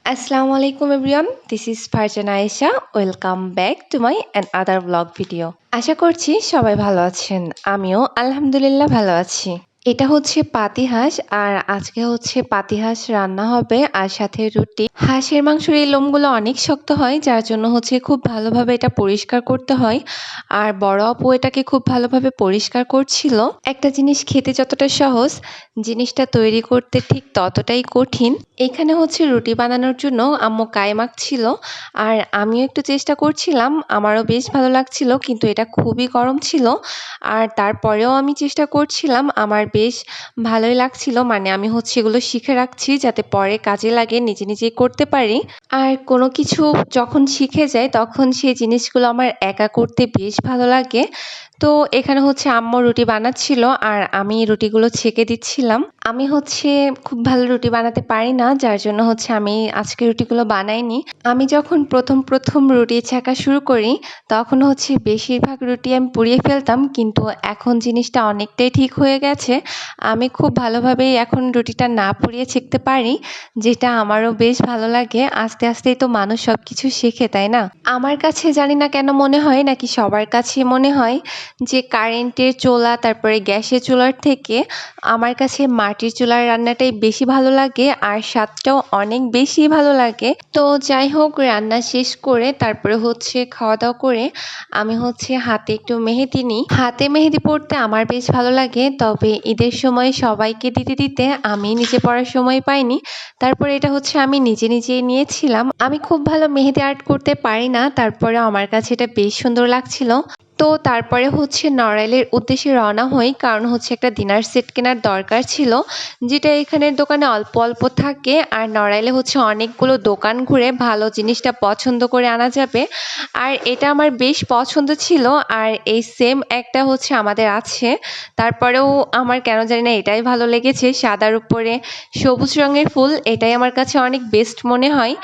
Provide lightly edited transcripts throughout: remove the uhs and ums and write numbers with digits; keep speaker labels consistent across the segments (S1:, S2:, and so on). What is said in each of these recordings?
S1: Assalamu alaikum everyone. This is Farjan Aisha. Welcome back to my another vlog video. আশা করছি সবাই ভালো আছেন। আমিও আলহামদুলিল্লাহ ভালো আছি। এটা হচ্ছে পাতিহাঁস আর আজকে হচ্ছে পাতিহাঁস রান্না হবে আর সাথে রুটি। হাঁসের মাংসের এই লোমগুলো অনেক শক্ত হয় যার জন্য হচ্ছে খুব ভালোভাবে এটা পরিষ্কার করতে হয়। আর বড় আপু এটাকে খুব ভালোভাবে পরিষ্কার করছিল। একটা জিনিস খেতে যতটা সহজ, জিনিসটা তৈরি করতে ঠিক ততটাই কঠিন। এখানে হচ্ছে রুটি বানানোর জন্য আম্মু কায় মাখছিল আর আমিও একটু চেষ্টা করছিলাম। আমারও বেশ ভালো লাগছিল কিন্তু এটা খুবই গরম ছিল। আর তারপরেও আমি চেষ্টা করছিলাম। আমার বেশ ভালোই লাগছিল। মানে আমি হচ্ছে এগুলো শিখে রাখছি যাতে পরে কাজে লাগে, নিজে নিজেই করতে পারি। আর কোনো কিছু যখন শিখে যাই তখন সেই জিনিসগুলো আমার একা করতে বেশ ভালো লাগে। তো এখানে হচ্ছে আম্মু রুটি বানাচ্ছিল আর আমি রুটিগুলো ছেঁকে দিচ্ছিলাম। আমি হচ্ছে খুব ভালো রুটি বানাতে পারি না যার জন্য হচ্ছে আমি আজকে রুটিগুলো বানাইনি। আমি যখন প্রথম রুটি ছেঁকা শুরু করি তখন হচ্ছে বেশিরভাগ রুটি আমি পুড়িয়ে ফেলতাম, কিন্তু এখন জিনিসটা অনেকটাই ঠিক হয়ে গেছে। আমি খুব ভালোভাবেই এখন রুটিটা না পুড়িয়ে ছেঁকতে পারি, যেটা আমারও বেশ ভালো লাগে। আস্তে আস্তেই তো মানুষ সবকিছু শেখে, তাই না? আমার কাছে জানি না কেন মনে হয়, নাকি সবার কাছে মনে হয় যে কারেন্টের চুলা তারপরে গ্যাসের চুলার থেকে আমার কাছে মাটির চুলার রান্নাটাই বেশি ভালো লাগে আর স্বাদটাও অনেক বেশি ভালো লাগে। তো যাই হোক, রান্না শেষ করে তারপরে হচ্ছে খাওয়া দাওয়া করে আমি হচ্ছে হাতে একটু মেহেদি নিই। হাতে মেহেদি পড়তে আমার বেশ ভালো লাগে, তবে ঈদের সময় সবাইকে দিতে দিতে আমি নিজে পড়ার সময় পাইনি। তারপরে এটা হচ্ছে আমি নিজে নিজেই নিয়েছিলাম। আমি খুব ভালো মেহেদি আর্ট করতে পারি না, তারপরে আমার কাছে এটা বেশ সুন্দর লাগছিল। তো তারপরে হচ্ছে নড়াইলের উদ্দেশ্যে রওনা হই, কারণ হচ্ছে একটা ডিনার সেট কেনার দরকার ছিল, যেটা এখানের দোকানে অল্প অল্প থাকে। আর নড়াইলে হচ্ছে অনেকগুলো দোকান ঘুরে ভালো জিনিসটা পছন্দ করে আনা যাবে। আর এটা আমার বেশ পছন্দ ছিল। আর এই সেম একটা হচ্ছে আমাদের আছে। তারপরেও আমার কেন জানি না এটাই ভালো লেগেছে, সাদার উপরে সবুজ রঙের ফুল, এটাই আমার কাছে অনেক বেস্ট মনে হয়।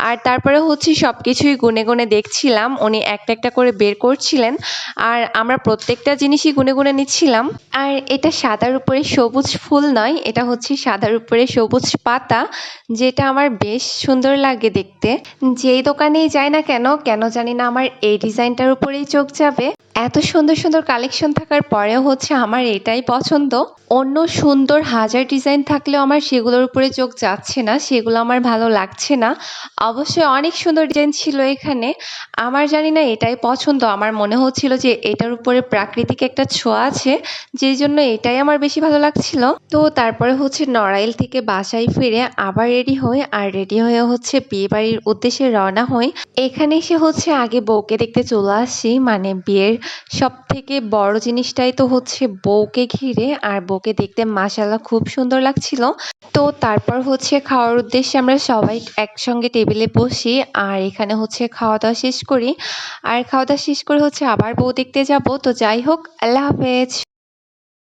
S1: আর তারপরে হচ্ছে সব কিছুই গুনে গুনে দেখছিলাম, উনি একটা একটা করে বের করছিলেন আর আমরা প্রত্যেকটা জিনিসই গুনে গুনে নিচ্ছিলাম। আর এটা সাদার উপরে সবুজ ফুল নয়, এটা হচ্ছে সাদার উপরে সবুজ পাতা, যেটা আমার বেশ সুন্দর লাগে দেখতে। যেই দোকানেই যাই না কেন, কেন জানি না আমার এই ডিজাইনটার উপরেই চোখ যাবে। এত সুন্দর সুন্দর কালেকশন থাকার পরেও হচ্ছে আমার এটাই পছন্দ। অন্য সুন্দর হাজার ডিজাইন থাকলেও আমার সেগুলোর উপরে চোখ যাচ্ছে না, সেগুলো আমার ভালো লাগছে না। অবশ্যই অনেক সুন্দর ডিজাইন ছিল এখানে, আমার জানি না এটাই পছন্দ। আমার মনে হচ্ছিল যে এটার উপরে প্রাকৃতিক একটা ছোঁয়া আছে, যেই জন্য এটাই আমার বেশি ভালো লাগছিল। তো তারপরে হচ্ছে নড়াইল থেকে বাসায় ফিরে আবার রেডি হই আর রেডি হয়ে হচ্ছে বিয়ে বাড়ির উদ্দেশ্যে রওনা হই। এখানে এসে হচ্ছে আগে বউকে দেখতে চলে আসি, মানে বিয়ের সব থেকে বড় জিনিসটাই তো হচ্ছে বউকে ঘিরে, আর বউকে দেখতে মাশাআল্লাহ খুব সুন্দর লাগছিল। তো তারপর হচ্ছে খাওয়ার উদ্দেশ্যে আমরা সবাই একসঙ্গে টেবিলে বসি আর এখানে হচ্ছে খাওয়া দাওয়া শেষ করি। আর খাওয়া দাওয়া শেষ করে হচ্ছে আবার বউ দেখতে যাব। তো যাই হোক, আল্লাহ হাফেজ।